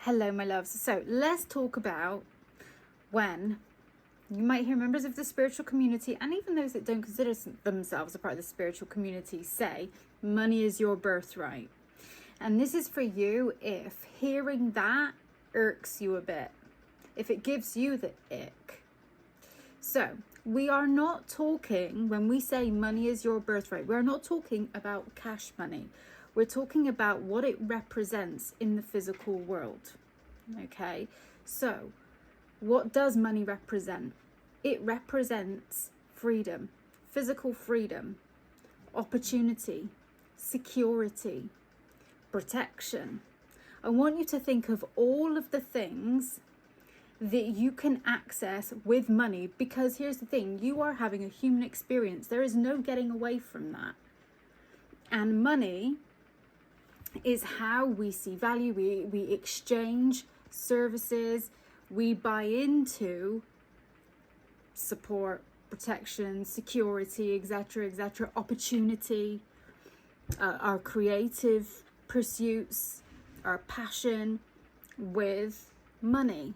Hello, my loves. So let's talk about when you might hear members of the spiritual community, and even those that don't consider themselves a part of the spiritual community, say money is your birthright. And this is for you if hearing that irks you a bit, if it gives you the ick. So we are not talking, when we say money is your birthright, we're not talking about cash money. We're talking about what it represents in the physical world. Okay, so what does money represent? It represents freedom, physical freedom, opportunity, security, protection. I want you to think of all of the things that you can access with money, because here's the thing, you are having a human experience. There is no getting away from that. And money is how we see value. We exchange services, we buy into support, protection, security, etc., opportunity, our creative pursuits, our passion with money.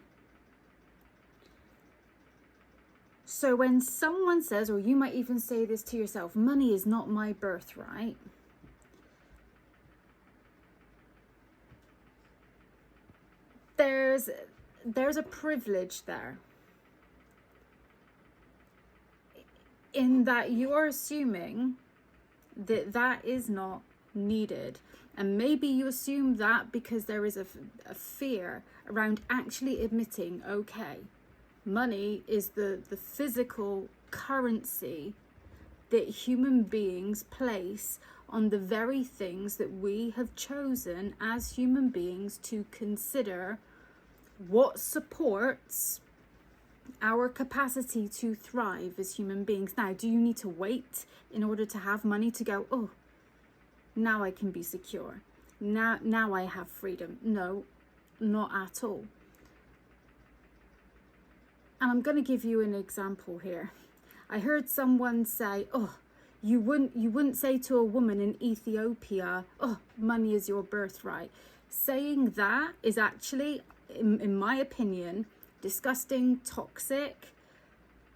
So when someone says, or you might even say this to yourself, money is not my birthright, there's a privilege there, in that you are assuming that that is not needed. And maybe you assume that because there is a fear around actually admitting, okay, money is the physical currency that human beings place on the very things that we have chosen as human beings to consider what supports our capacity to thrive as human beings. Now, do you need to wait in order to have money to go, oh, now I can be secure, now I have freedom? No, not at all. And I'm going to give you an example here. I heard someone say, oh, you wouldn't say to a woman in Ethiopia, oh, money is your birthright. Saying that is actually, in my opinion, disgusting, toxic,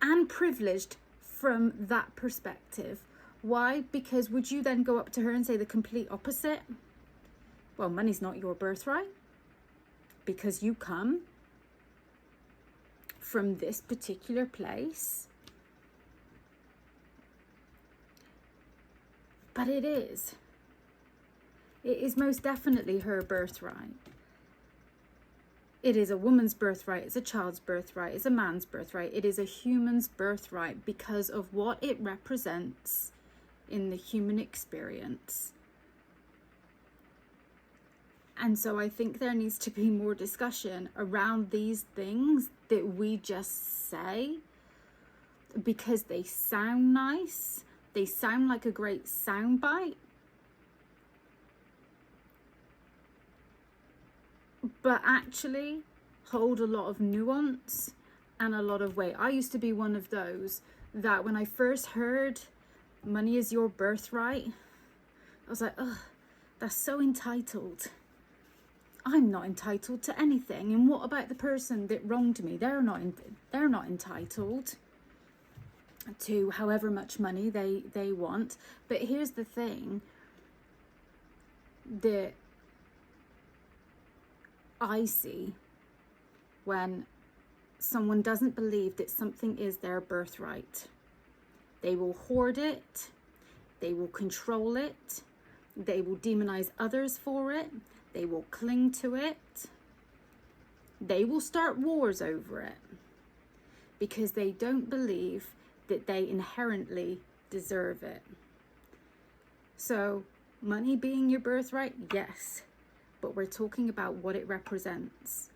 and privileged from that perspective. Why? Because would you then go up to her and say the complete opposite? Well, money's not your birthright because you come from this particular place. But it is most definitely her birthright. It is a woman's birthright, it's a child's birthright, it's a man's birthright, it is a human's birthright because of what it represents in the human experience. And so I think there needs to be more discussion around these things that we just say because they sound nice, they sound like a great soundbite, but actually hold a lot of nuance and a lot of weight. I used to be one of those that when I first heard money is your birthright, I was like, oh, that's so entitled. I'm not entitled to anything. And what about the person that wronged me? They're not entitled to however much money they want. But here's the thing that I see when someone doesn't believe that something is their birthright. They will hoard it, they will control it, they will demonize others for it, they will cling to it, they will start wars over it because they don't believe that they inherently deserve it. So, money being your birthright, yes. But we're talking about what it represents.